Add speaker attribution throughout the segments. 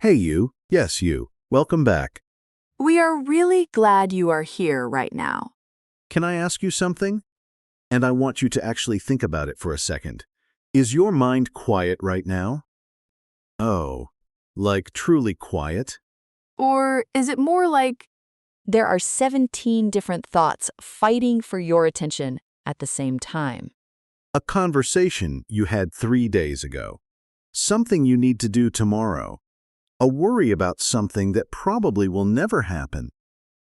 Speaker 1: Hey you, yes you, welcome back.
Speaker 2: We are really glad you are here right now.
Speaker 1: Can I ask you something? And I want you to actually think about it for a second. Is your mind quiet right now? Oh, like truly quiet?
Speaker 2: Or is it more like there are 17 different thoughts fighting for your attention at the same time?
Speaker 1: A conversation you had 3 days ago. Something you need to do tomorrow. A worry about something that probably will never happen.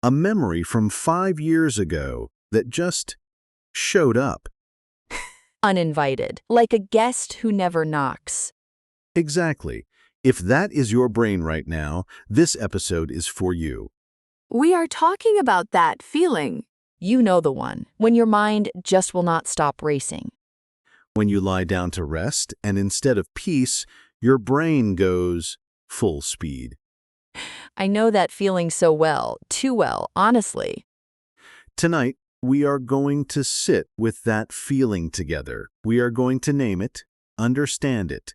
Speaker 1: A memory from 5 years ago that just showed up.
Speaker 2: Uninvited, like a guest who never knocks.
Speaker 1: Exactly. If that is your brain right now, this episode is for you.
Speaker 2: We are talking about that feeling. You know the one, when your mind just will not stop racing.
Speaker 1: When you lie down to rest and instead of peace, your brain goes full speed.
Speaker 2: I know that feeling so well, too well, honestly.
Speaker 1: Tonight, we are going to sit with that feeling together. We are going to name it, understand it,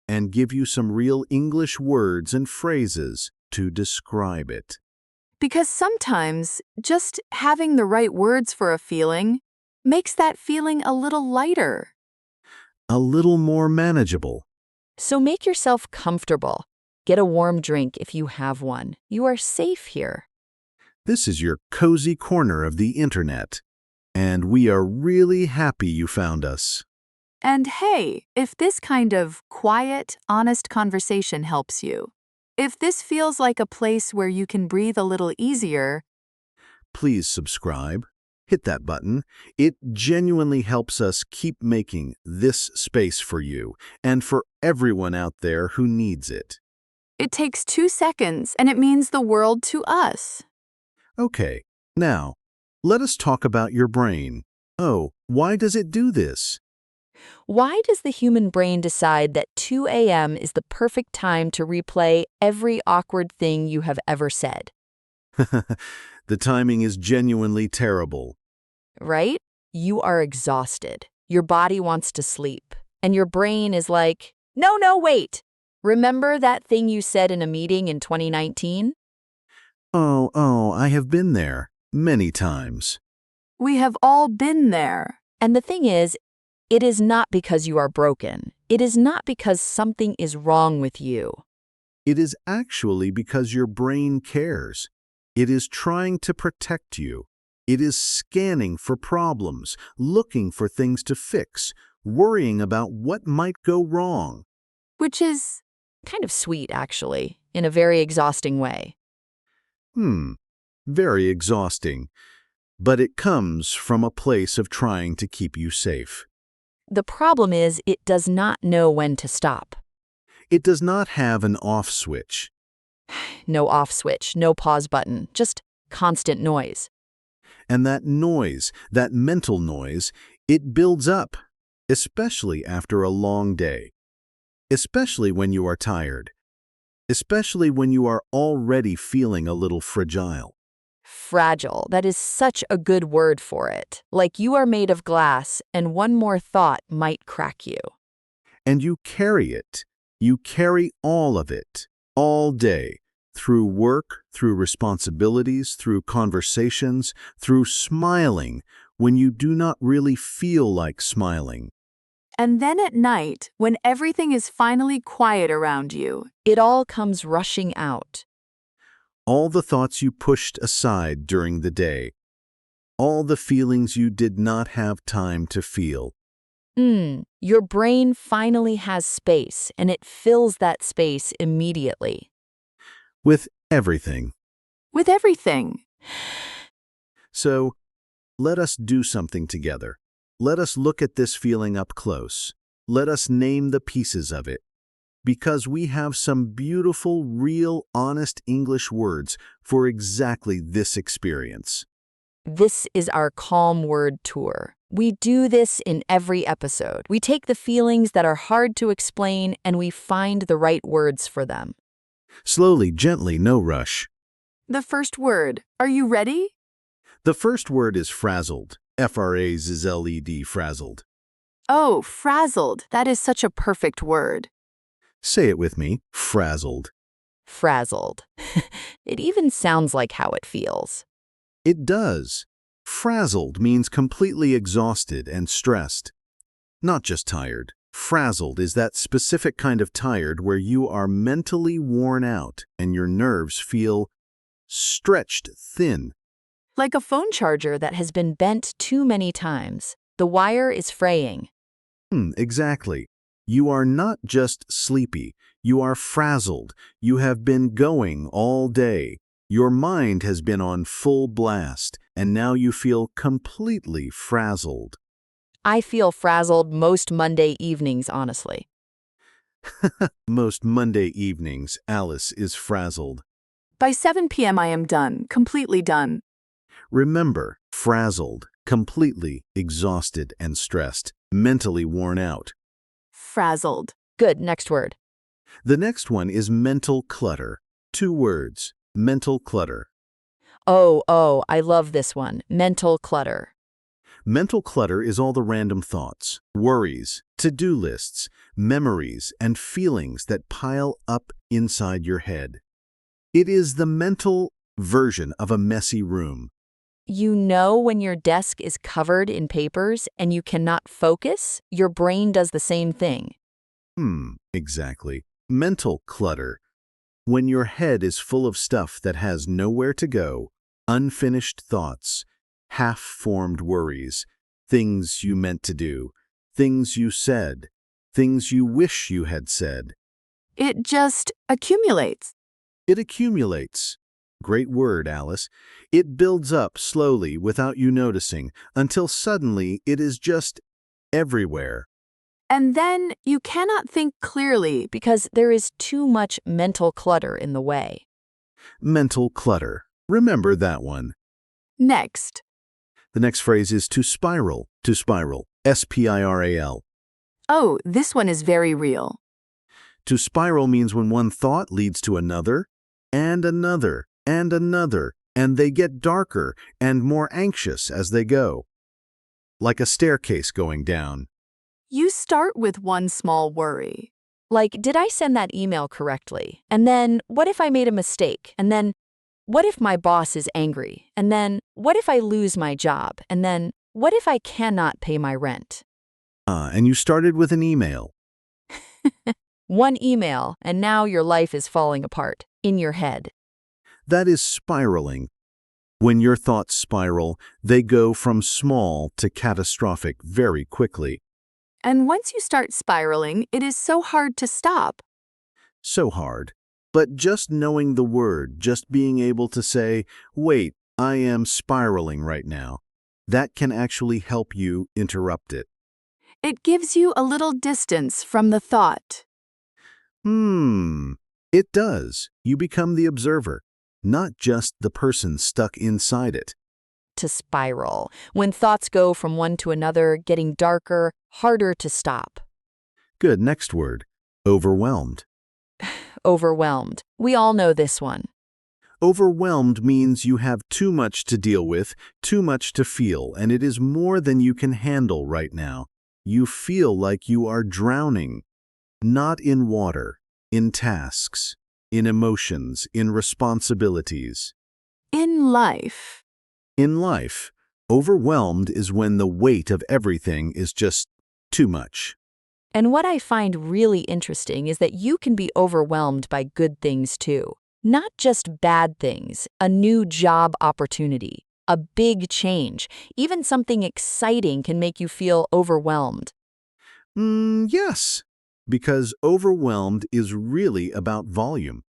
Speaker 1: and give you some real English words and phrases to describe it.
Speaker 2: Because sometimes just having the right words for a feeling makes that feeling a little lighter.
Speaker 1: A little more manageable.
Speaker 2: So make yourself comfortable. Get a warm drink if you have one. You are safe here.
Speaker 1: This is your cozy corner of the internet, and we are really happy you found us.
Speaker 2: And hey, if this kind of quiet, honest conversation helps you, if this feels like a place where you can breathe a little easier,
Speaker 1: Please subscribe. Hit that button. It genuinely helps us keep making this space for you and for everyone out there who needs it.
Speaker 2: it takes 2 seconds and it means the world to us.
Speaker 1: Okay, now, let us talk about your brain. Oh, why does it do this?
Speaker 2: Why does the human brain decide that 2 a.m. is the perfect time to replay every awkward thing you have ever said?
Speaker 1: The timing is genuinely terrible.
Speaker 2: Right? You are exhausted. Your body wants to sleep. And your brain is like, no, wait. Remember that thing you said in a meeting in 2019?
Speaker 1: Oh, I have been there many times.
Speaker 2: We have all been there. And the thing is, it is not because you are broken. It is not because something is wrong with you.
Speaker 1: It is actually because your brain cares. It is trying to protect you. It is scanning for problems, looking for things to fix, worrying about what might go wrong.
Speaker 2: Which is kind of sweet, actually, in a very exhausting way.
Speaker 1: Very exhausting. But it comes from a place of trying to keep you safe.
Speaker 2: The problem is it does not know when to stop.
Speaker 1: It does not have an off switch.
Speaker 2: No off switch, no pause button, just constant noise.
Speaker 1: And that noise, that mental noise, it builds up, especially after a long day. Especially when you are tired. Especially when you are already feeling a little fragile.
Speaker 2: Fragile, that is such a good word for it. Like you are made of glass and one more thought might crack you.
Speaker 1: And you carry it. You carry all of it, all day, through work, through responsibilities, through conversations, through smiling when you do not really feel like smiling.
Speaker 2: And then at night, when everything is finally quiet around you, it all comes rushing out.
Speaker 1: All the thoughts you pushed aside during the day. All the feelings you did not have time to feel.
Speaker 2: Your brain finally has space, and it fills that space immediately.
Speaker 1: With everything.
Speaker 2: With everything.
Speaker 1: So, let us do something together. Let us look at this feeling up close. Let us name the pieces of it. Because we have some beautiful, real, honest English words for exactly this experience.
Speaker 2: This is our calm word tour. We do this in every episode. We take the feelings that are hard to explain and we find the right words for them.
Speaker 1: Slowly, gently, no rush.
Speaker 2: The first word. Are you ready?
Speaker 1: The first word is frazzled. F-R-A-Z-Z-L-E-D, frazzled.
Speaker 2: Oh, frazzled. That is such a perfect word.
Speaker 1: Say it with me, frazzled.
Speaker 2: Frazzled. It even sounds like how it feels.
Speaker 1: It does. Frazzled means completely exhausted and stressed. Not just tired. Frazzled is that specific kind of tired where you are mentally worn out and your nerves feel stretched thin.
Speaker 2: Like a phone charger that has been bent too many times. The wire is fraying.
Speaker 1: Exactly. You are not just sleepy. You are frazzled. You have been going all day. Your mind has been on full blast, and now you feel completely frazzled.
Speaker 2: I feel frazzled most Monday evenings, honestly.
Speaker 1: Most Monday evenings, Alice is frazzled.
Speaker 3: By 7 p.m. I am done, completely done.
Speaker 1: Remember, frazzled, completely exhausted and stressed, mentally worn out.
Speaker 3: Frazzled.
Speaker 2: Good, next word.
Speaker 1: The next one is mental clutter. 2 words, mental clutter.
Speaker 2: Oh, I love this one. Mental clutter.
Speaker 1: Mental clutter is all the random thoughts, worries, to-do lists, memories, and feelings that pile up inside your head. It is the mental version of a messy room.
Speaker 2: You know when your desk is covered in papers and you cannot focus? Your brain does the same thing.
Speaker 1: Exactly. Mental clutter. When your head is full of stuff that has nowhere to go, unfinished thoughts, half-formed worries, things you meant to do, things you said, things you wish you had said.
Speaker 3: It just accumulates.
Speaker 1: It accumulates. Great word, Alice. It builds up slowly without you noticing until suddenly it is just everywhere.
Speaker 3: And then you cannot think clearly.
Speaker 2: Because there is too much mental clutter in the way.
Speaker 1: Mental clutter. Remember that one.
Speaker 3: Next.
Speaker 1: The next phrase is to spiral. To spiral. S-P-I-R-A-L.
Speaker 3: Oh, this one is very real.
Speaker 1: To spiral means when one thought leads to another, and another, and another, and they get darker and more anxious as they go. Like a staircase going down.
Speaker 3: You start with one small worry.
Speaker 2: Like, did I send that email correctly? And then, what if I made a mistake? And then, what if my boss is angry? And then, what if I lose my job? And then, what if I cannot pay my rent?
Speaker 1: And you started with an email.
Speaker 2: One email, and now your life is falling apart in your head.
Speaker 1: That is spiraling. When your thoughts spiral, they go from small to catastrophic very quickly.
Speaker 3: And once you start spiraling, it is so hard to stop.
Speaker 1: So hard. But just knowing the word, just being able to say, wait, I am spiraling right now, that can actually help you interrupt it.
Speaker 3: It gives you a little distance from the thought.
Speaker 1: It does. You become the observer, not just the person stuck inside it.
Speaker 2: To spiral, when thoughts go from one to another, getting darker, harder to stop.
Speaker 1: Good, next word. Overwhelmed.
Speaker 2: Overwhelmed. We all know this one.
Speaker 1: Overwhelmed means you have too much to deal with, too much to feel, and it is more than you can handle right now. You feel like you are drowning. Not in water, in tasks, in emotions, in responsibilities.
Speaker 3: In life.
Speaker 1: In life, overwhelmed is when the weight of everything is just too much.
Speaker 2: And what I find really interesting is that you can be overwhelmed by good things too. Not just bad things, a new job opportunity, a big change, even something exciting can make you feel overwhelmed.
Speaker 1: Yes, because overwhelmed is really about volume.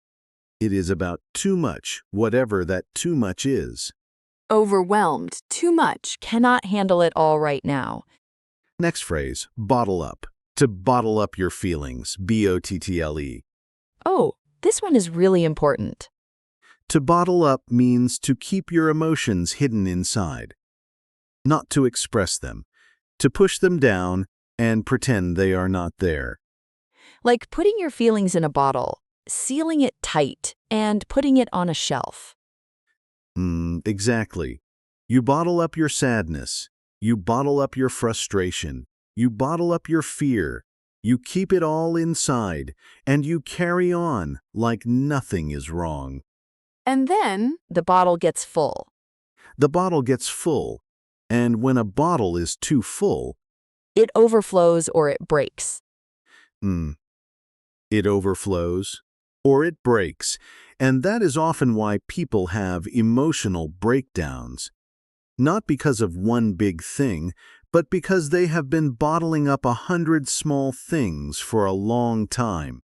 Speaker 1: It is about too much, whatever that too much is.
Speaker 3: Overwhelmed. Too much.
Speaker 2: Cannot handle it all right now.
Speaker 1: Next phrase, bottle up. To bottle up your feelings, B-O-T-T-L-E.
Speaker 2: Oh, this one is really important.
Speaker 1: To bottle up means to keep your emotions hidden inside. Not to express them. To push them down and pretend they are not there.
Speaker 2: Like putting your feelings in a bottle, sealing it tight, and putting it on a shelf.
Speaker 1: Exactly. You bottle up your sadness. You bottle up your frustration. You bottle up your fear. You keep it all inside, and you carry on like nothing is wrong.
Speaker 3: And then,
Speaker 2: The bottle gets full.
Speaker 1: The bottle gets full, and when a bottle is too full,
Speaker 2: It overflows or it breaks.
Speaker 1: mm, it overflows or it breaks, and that is often why people have emotional breakdowns. Not because of one big thing, but because they have been bottling up 100 small things for a long time.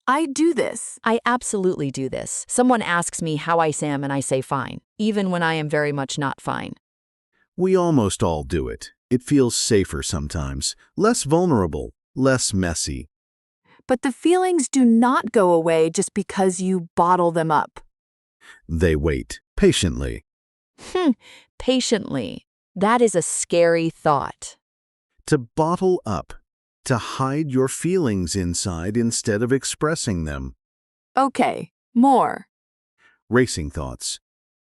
Speaker 3: I do this.
Speaker 2: I absolutely do this. Someone asks me how I am and I say fine, even when I am very much not fine.
Speaker 1: We almost all do it. It feels safer sometimes, less vulnerable, less messy.
Speaker 3: But the feelings do not go away just because you bottle them up.
Speaker 1: They wait patiently.
Speaker 2: Patiently. That is a scary thought.
Speaker 1: To bottle up, to hide your feelings inside instead of expressing them.
Speaker 3: Okay, more.
Speaker 1: Racing thoughts.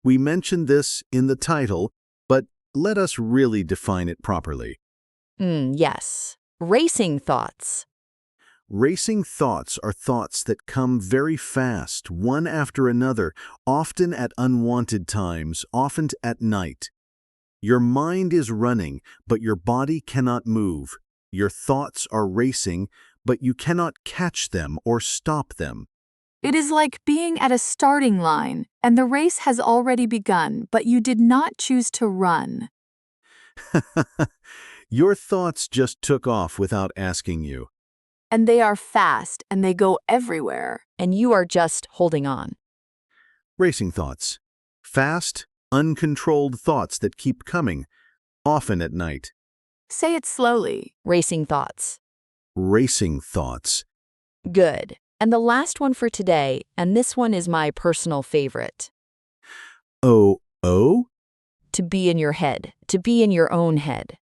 Speaker 1: We mentioned this in the title, but let us really define it properly.
Speaker 2: Yes. Racing thoughts.
Speaker 1: Racing thoughts are thoughts that come very fast, one after another, often at unwanted times, often at night. Your mind is running, but your body cannot move. Your thoughts are racing, but you cannot catch them or stop them.
Speaker 3: It is like being at a starting line, and the race has already begun, but you did not choose to run.
Speaker 1: Your thoughts just took off without asking you.
Speaker 3: And they are fast, and they go everywhere.
Speaker 2: And you are just holding on.
Speaker 1: Racing thoughts. Fast, uncontrolled thoughts that keep coming, often at night.
Speaker 3: Say it slowly.
Speaker 2: Racing thoughts.
Speaker 1: Racing thoughts.
Speaker 2: Good. And the last one for today, and this one is my personal favorite.
Speaker 1: Oh, oh?
Speaker 2: To be in your head. To be in your own head.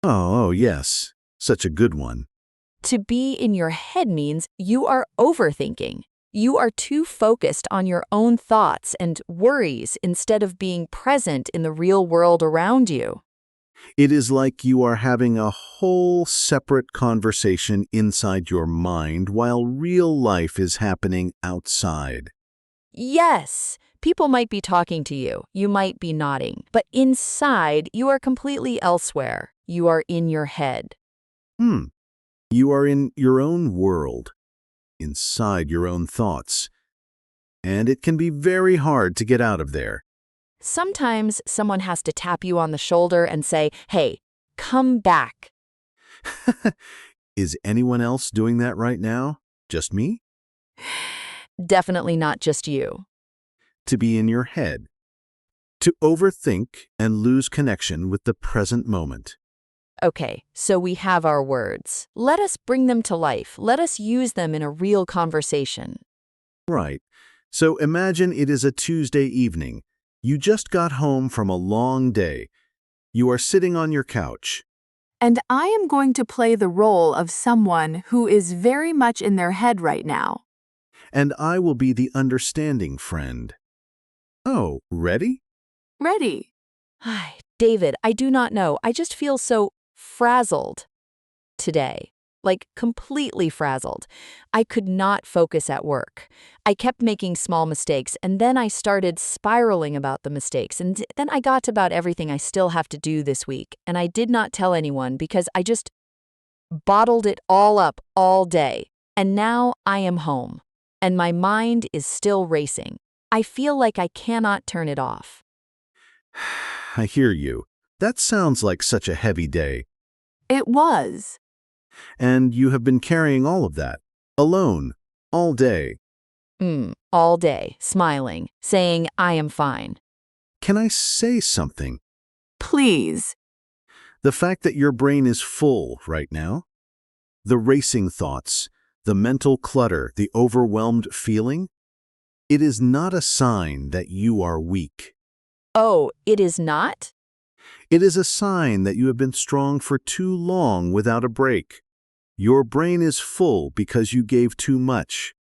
Speaker 1: Oh, yes. Such a good one.
Speaker 2: To be in your head means you are overthinking. You are too focused on your own thoughts and worries instead of being present in the real world around you.
Speaker 1: It is like you are having a whole separate conversation inside your mind while real life is happening outside.
Speaker 2: Yes, people might be talking to you, you might be nodding, but inside you are completely elsewhere. You are in your head.
Speaker 1: You are in your own world, inside your own thoughts, and it can be very hard to get out of there.
Speaker 2: Sometimes someone has to tap you on the shoulder and say, "Hey, come back."
Speaker 1: Is anyone else doing that right now? Just me?
Speaker 2: Definitely not just you.
Speaker 1: To be in your head. To overthink and lose connection with the present moment.
Speaker 2: Okay, so we have our words. Let us bring them to life. Let us use them in a real conversation.
Speaker 1: Right. So imagine it is a Tuesday evening. You just got home from a long day. You are sitting on your couch.
Speaker 3: And I am going to play the role of someone who is very much in their head right now.
Speaker 1: And I will be the understanding friend. Oh, ready?
Speaker 3: Ready?
Speaker 2: Hi, David, I do not know. I just feel so frazzled today. Like completely frazzled. I could not focus at work. I kept making small mistakes, and then I started spiraling about the mistakes. And then I got about everything I still have to do this week, and I did not tell anyone because I just bottled it all up all day. And now I am home, and my mind is still racing. I feel like I cannot turn it off.
Speaker 1: I hear you. That sounds like such a heavy day.
Speaker 3: It was.
Speaker 1: And you have been carrying all of that, alone, all day.
Speaker 2: All day, smiling, saying, "I am fine."
Speaker 1: Can I say something?
Speaker 3: Please.
Speaker 1: The fact that your brain is full right now, the racing thoughts, the mental clutter, the overwhelmed feeling, it is not a sign that you are weak.
Speaker 2: Oh, it is not?
Speaker 1: It is a sign that you have been strong for too long without a break. Your brain is full because you gave too much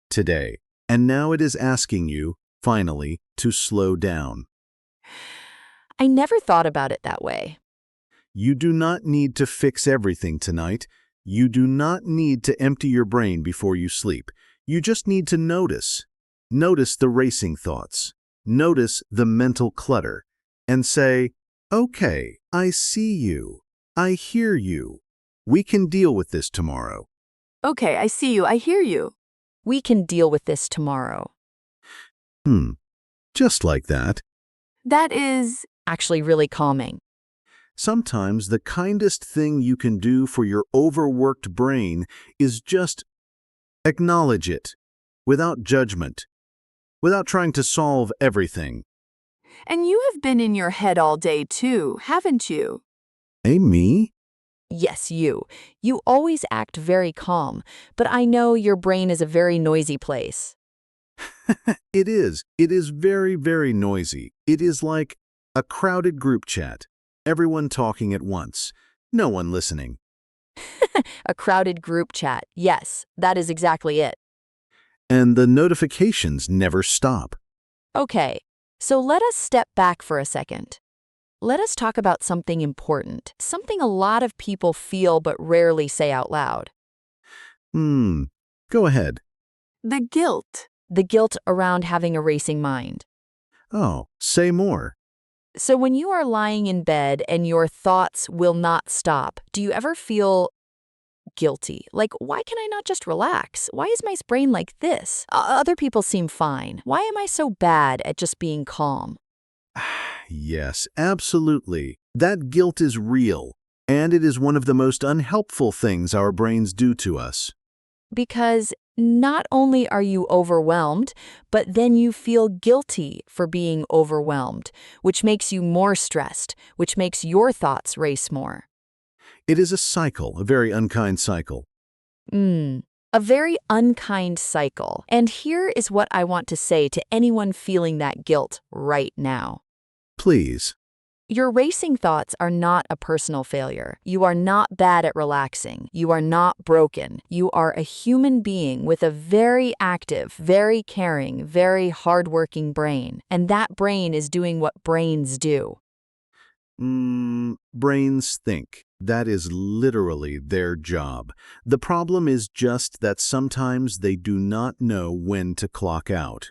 Speaker 1: today, and now it is asking you, finally, to slow down.
Speaker 2: I never thought about it that way.
Speaker 1: You do not need to fix everything tonight. You do not need to empty your brain before you sleep. You just need to notice. Notice the racing thoughts. Notice the mental clutter. And say, okay, I see you. I hear you. We can deal with this tomorrow.
Speaker 3: Okay, I see you, I hear you.
Speaker 2: We can deal with this tomorrow.
Speaker 1: Just like that.
Speaker 3: That is,
Speaker 2: Actually really calming.
Speaker 1: Sometimes the kindest thing you can do for your overworked brain is just acknowledge it, without judgment, without trying to solve everything.
Speaker 3: and you have been in your head all day too, haven't you?
Speaker 1: Hey, me?
Speaker 2: Yes, you. You always act very calm, but I know your brain is a very noisy place.
Speaker 1: It is. It is very, very noisy. It is like a crowded group chat. Everyone talking at once. No one listening.
Speaker 2: A crowded group chat. Yes, that is exactly it.
Speaker 1: And the notifications never stop.
Speaker 2: Okay, so let us step back for a second. Let us talk about something important, something a lot of people feel but rarely say out loud.
Speaker 1: Go ahead.
Speaker 3: The guilt.
Speaker 2: The guilt around having a racing mind.
Speaker 1: Oh, say more.
Speaker 2: So when you are lying in bed and your thoughts will not stop, do you ever feel guilty? Like, why can I not just relax? Why is my brain like this? Other people seem fine. Why am I so bad at just being calm?
Speaker 1: Yes, absolutely. That guilt is real, and it is one of the most unhelpful things our brains do to us.
Speaker 2: Because not only are you overwhelmed, but then you feel guilty for being overwhelmed, which makes you more stressed, which makes your thoughts race more.
Speaker 1: It is a cycle, a very unkind cycle.
Speaker 2: A very unkind cycle. And here is what I want to say to anyone feeling that guilt right now.
Speaker 1: Please.
Speaker 2: Your racing thoughts are not a personal failure. You are not bad at relaxing. You are not broken. You are a human being with a very active, very caring, very hardworking brain. And that brain is doing what brains do.
Speaker 1: Brains think. That is literally their job. The problem is just that sometimes they do not know when to clock out.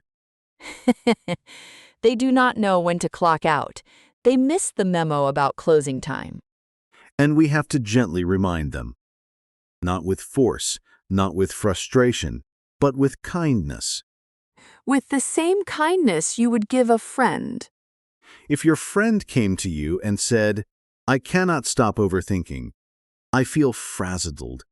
Speaker 2: They do not know when to clock out. They miss the memo about closing time.
Speaker 1: And we have to gently remind them. Not with force, not with frustration, but with kindness.
Speaker 3: With the same kindness you would give a friend.
Speaker 1: If your friend came to you and said, I cannot stop overthinking. I feel frazzled.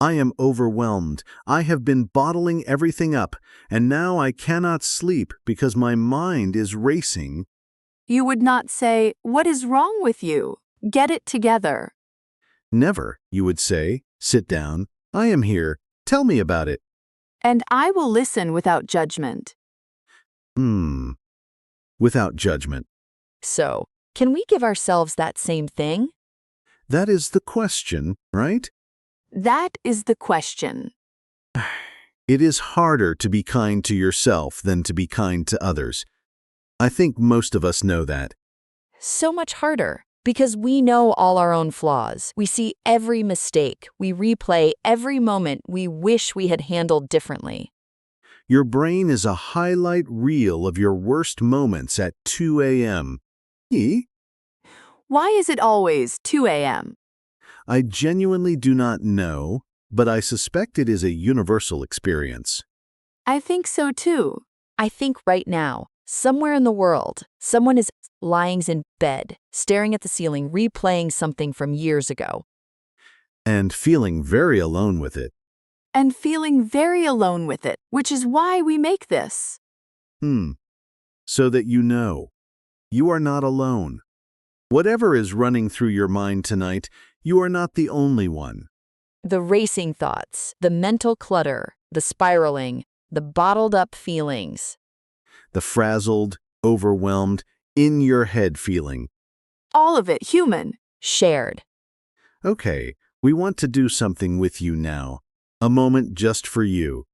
Speaker 1: I am overwhelmed. I have been bottling everything up, and now I cannot sleep because my mind is racing.
Speaker 3: You would not say, "What is wrong with you? Get it together."
Speaker 1: Never, you would say, sit down. I am here. Tell me about it.
Speaker 3: And I will listen without judgment.
Speaker 1: Without judgment.
Speaker 2: So, can we give ourselves that same thing?
Speaker 1: That is the question, right?
Speaker 3: That is the question.
Speaker 1: It is harder to be kind to yourself than to be kind to others. I think most of us know that.
Speaker 2: So much harder, because we know all our own flaws. We see every mistake. We replay every moment we wish we had handled differently.
Speaker 1: Your brain is a highlight reel of your worst moments at 2 a.m.
Speaker 3: Why is it always 2 a.m.?
Speaker 1: I genuinely do not know, but I suspect it is a universal experience.
Speaker 3: I think so too.
Speaker 2: I think right now, somewhere in the world, someone is lying in bed, staring at the ceiling, replaying something from years ago.
Speaker 1: And feeling very alone with it.
Speaker 3: And feeling very alone with it, which is why we make this.
Speaker 1: So that you know, you are not alone. Whatever is running through your mind tonight, you are not the only one.
Speaker 2: The racing thoughts, the mental clutter, the spiraling, the bottled up feelings.
Speaker 1: The frazzled, overwhelmed, in your head feeling.
Speaker 3: All of it human.
Speaker 2: Shared.
Speaker 1: Okay, we want to do something with you now. A moment just for you.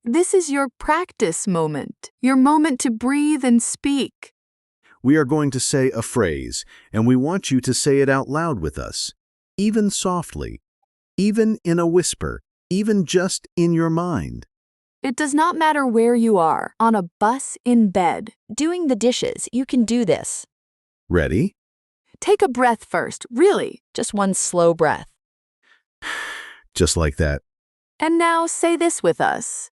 Speaker 3: This is your practice moment, your moment to breathe and speak.
Speaker 1: We are going to say a phrase, and we want you to say it out loud with us, even softly. even in a whisper, even just in your mind.
Speaker 3: It does not matter where you are, on a bus, in bed.
Speaker 2: Doing the dishes, you can do this.
Speaker 1: Ready?
Speaker 3: Take a breath first, really.
Speaker 2: Just one slow breath.
Speaker 1: Just like that.
Speaker 3: And now say this with us.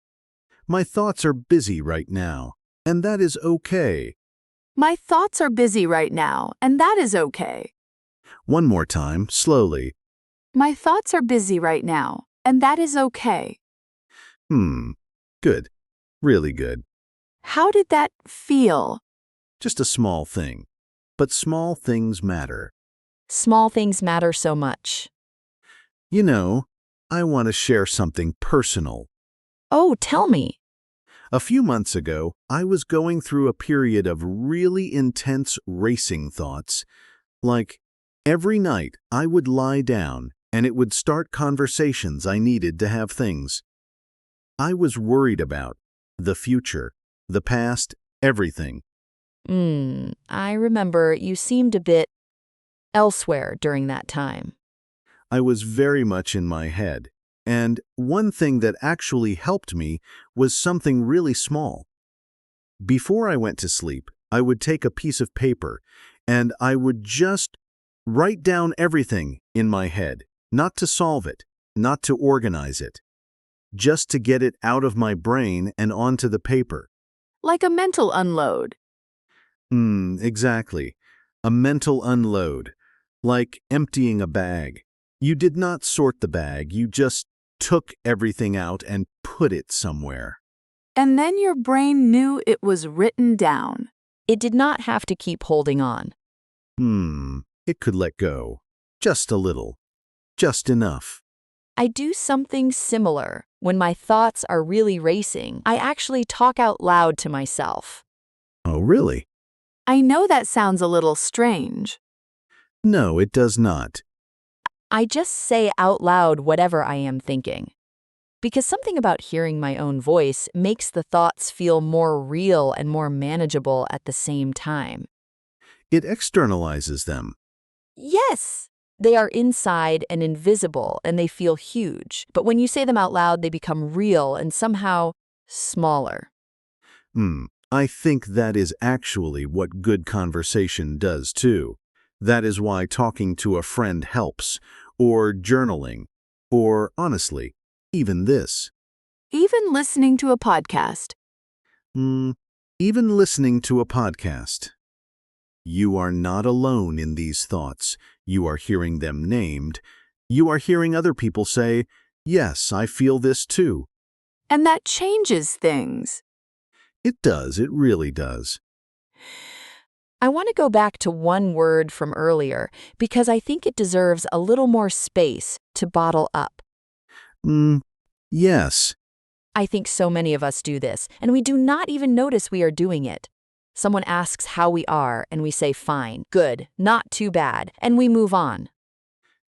Speaker 1: My thoughts are busy right now, and that is okay.
Speaker 3: My thoughts are busy right now, and that is okay.
Speaker 1: One more time, slowly.
Speaker 3: My thoughts are busy right now, and that is okay.
Speaker 1: Good. Really good.
Speaker 3: How did that feel?
Speaker 1: Just a small thing. But small things matter.
Speaker 2: Small things matter so much.
Speaker 1: You know, I want to share something personal.
Speaker 2: Oh, tell me.
Speaker 1: A few months ago, I was going through a period of really intense racing thoughts. Like, every night I would lie down and it would start conversations I needed to have things. I was worried about the future, the past, everything.
Speaker 2: I remember you seemed a bit elsewhere during that time.
Speaker 1: I was very much in my head. And one thing that actually helped me was something really small. Before I went to sleep, I would take a piece of paper and I would just write down everything in my head, not to solve it, not to organize it, just to get it out of my brain and onto the paper.
Speaker 3: Like a mental unload.
Speaker 1: Exactly. A mental unload, like emptying a bag. You did not sort the bag, you just took everything out and put it somewhere.
Speaker 3: And then your brain knew it was written down.
Speaker 2: It did not have to keep holding on.
Speaker 1: It could let go. Just a little. Just enough.
Speaker 2: I do something similar. When my thoughts are really racing, I actually talk out loud to myself.
Speaker 1: Oh, really?
Speaker 3: I know that sounds a little strange.
Speaker 1: No, it does not.
Speaker 2: I just say out loud whatever I am thinking. Because something about hearing my own voice makes the thoughts feel more real and more manageable at the same time.
Speaker 1: It externalizes them.
Speaker 2: Yes! They are inside and invisible, and they feel huge. But when you say them out loud, they become real and somehow smaller.
Speaker 1: I think that is actually what good conversation does too. That is why talking to a friend helps, or journaling, or honestly, even this.
Speaker 3: Even listening to a podcast.
Speaker 1: Even listening to a podcast. You are not alone in these thoughts. You are hearing them named. You are hearing other people say, yes, I feel this too.
Speaker 3: And that changes things.
Speaker 1: It does, it really does.
Speaker 2: I want to go back to one word from earlier because I think it deserves a little more space to bottle up.
Speaker 1: Yes.
Speaker 2: I think so many of us do this, and we do not even notice we are doing it. Someone asks how we are, and we say fine, good, not too bad, and we move on.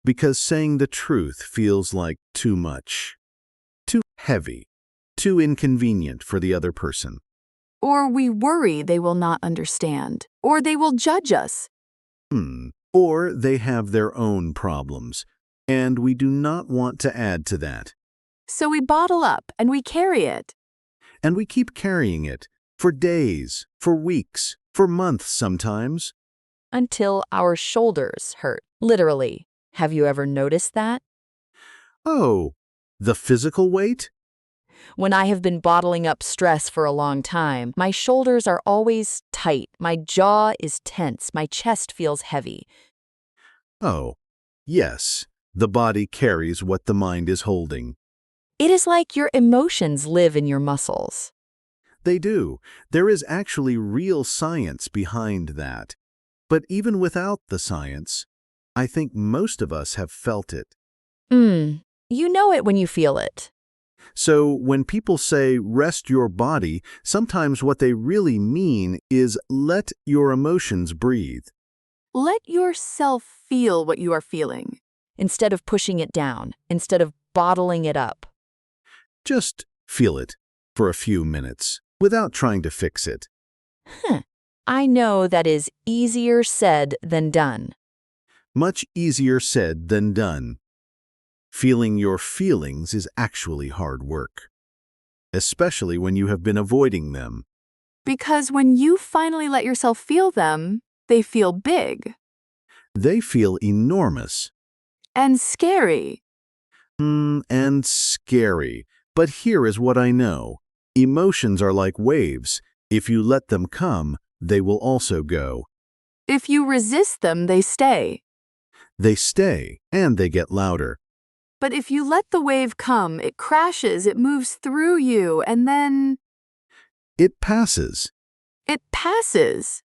Speaker 1: Because saying the truth feels like too much. Too heavy. Too inconvenient for the other person.
Speaker 3: Or we worry they will not understand. Or they will judge us.
Speaker 1: Or they have their own problems, and we do not want to add to that.
Speaker 3: So we bottle up and we carry it.
Speaker 1: And we keep carrying it for days, for weeks, for months sometimes.
Speaker 2: Until our shoulders hurt, literally. Have you ever noticed that?
Speaker 1: Oh, the physical weight?
Speaker 2: When I have been bottling up stress for a long time, my shoulders are always tight, my jaw is tense, my chest feels heavy.
Speaker 1: Oh, yes, the body carries what the mind is holding.
Speaker 2: It is like your emotions live in your muscles.
Speaker 1: They do. There is actually real science behind that. But even without the science, I think most of us have felt it.
Speaker 2: You know it when you feel it.
Speaker 1: So when people say rest your body, sometimes what they really mean is let your emotions breathe.
Speaker 3: Let yourself feel what you are feeling.
Speaker 2: Instead of pushing it down, instead of bottling it up.
Speaker 1: Just feel it for a few minutes without trying to fix it.
Speaker 2: I know that is easier said than done.
Speaker 1: Much easier said than done. Feeling your feelings is actually hard work, especially when you have been avoiding them.
Speaker 3: Because when you finally let yourself feel them, they feel big
Speaker 1: They feel enormous.
Speaker 3: and scary.
Speaker 1: And scary. But here is what I know. Emotions are like waves. If you let them come, they will also go.
Speaker 3: If you resist them, they stay.
Speaker 1: They stay, and they get louder.
Speaker 3: But if you let the wave come, it crashes, it moves through you, and then
Speaker 1: It passes.
Speaker 3: it passes.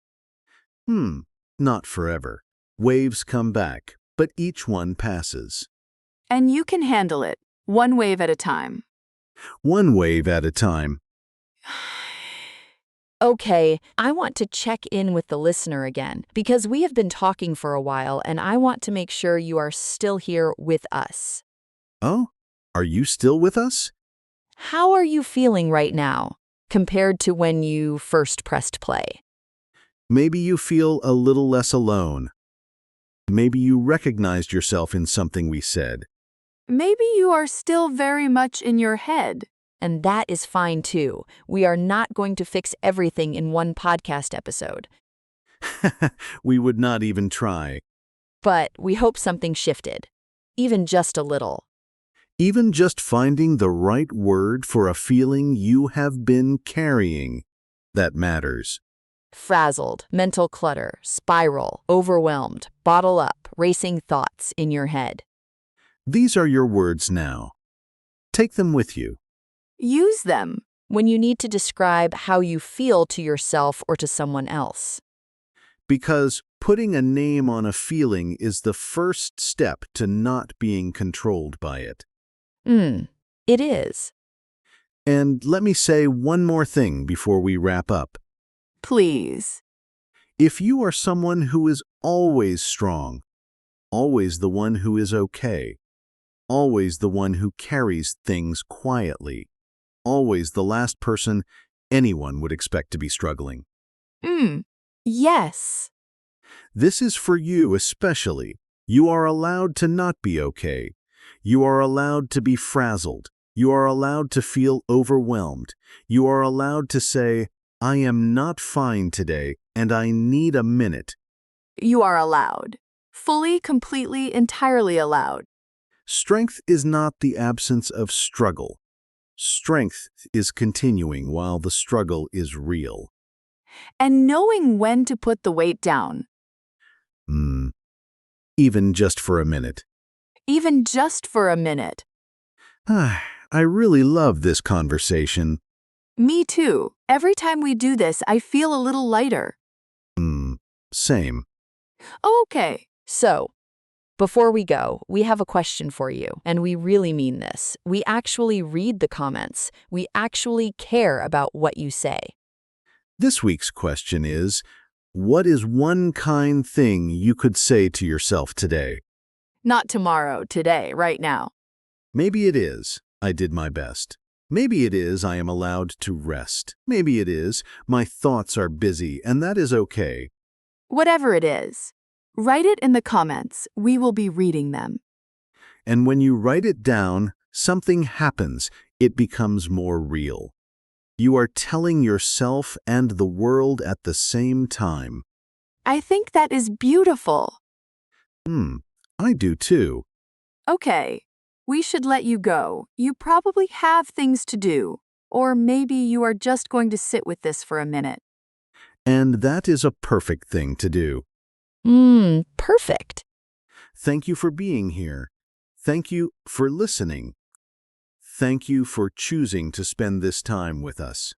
Speaker 1: Not forever. Waves come back, but each one passes.
Speaker 3: And you can handle it, one wave at a time.
Speaker 1: One wave at a time.
Speaker 2: Okay, I want to check in with the listener again because we have been talking for a while and I want to make sure you are still here with us.
Speaker 1: Oh, are you still with us?
Speaker 2: How are you feeling right now compared to when you first pressed play?
Speaker 1: Maybe you feel a little less alone. Maybe you recognized yourself in something we said.
Speaker 3: Maybe you are still very much in your head.
Speaker 2: And that is fine too. We are not going to fix everything in one podcast episode.
Speaker 1: We would not even try.
Speaker 2: But we hope something shifted, even just a little.
Speaker 1: Even just finding the right word for a feeling you have been carrying, that matters.
Speaker 2: Frazzled, mental clutter, spiral, overwhelmed, bottle up, racing thoughts in your head.
Speaker 1: These are your words now. Take them with you.
Speaker 3: Use them.
Speaker 2: When you need to describe how you feel to yourself or to someone else.
Speaker 1: Because putting a name on a feeling is the first step to not being controlled by it.
Speaker 2: It is.
Speaker 1: And let me say one more thing before we wrap up.
Speaker 3: Please.
Speaker 1: If you are someone who is always strong, always the one who is okay, always the one who carries things quietly, always the last person anyone would expect to be struggling.
Speaker 3: Yes.
Speaker 1: This is for you especially. You are allowed to not be okay. You are allowed to be frazzled. You are allowed to feel overwhelmed. You are allowed to say, I am not fine today and I need a minute.
Speaker 3: You are allowed. Fully, completely, entirely allowed.
Speaker 1: Strength is not the absence of struggle. Strength is continuing while the struggle is real.
Speaker 3: And knowing when to put the weight down.
Speaker 1: Even just for a minute.
Speaker 3: Even just for a minute.
Speaker 1: I really love this conversation.
Speaker 3: Me too. Every time we do this, I feel a little lighter.
Speaker 1: Same.
Speaker 3: Oh, okay.
Speaker 2: So, before we go, we have a question for you, and we really mean this. We actually read the comments. We actually care about what you say.
Speaker 1: This week's question is, what is one kind thing you could say to yourself today?
Speaker 3: Not tomorrow, today, right now.
Speaker 1: Maybe it is, I did my best. Maybe it is, I am allowed to rest. Maybe it is, my thoughts are busy, and that is okay.
Speaker 3: Whatever it is, write it in the comments. We will be reading them.
Speaker 1: And when you write it down, something happens. It becomes more real. You are telling yourself and the world at the same time.
Speaker 3: I think that is beautiful.
Speaker 1: I do too.
Speaker 3: Okay, we should let you go. You probably have things to do. Or maybe you are just going to sit with this for a minute.
Speaker 1: And that is a perfect thing to do.
Speaker 2: Perfect.
Speaker 1: Thank you for being here. Thank you for listening. Thank you for choosing to spend this time with us.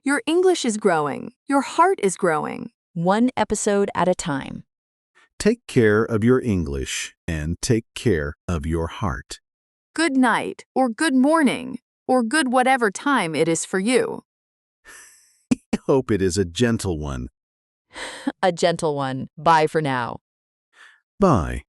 Speaker 3: Your English is growing. Your heart is growing.
Speaker 2: One episode at a time.
Speaker 1: Take care of your English and take care of your heart.
Speaker 3: Good night, or good morning, or good whatever time it is for you.
Speaker 1: I hope it is a gentle one.
Speaker 2: A gentle one. Bye for now.
Speaker 1: Bye.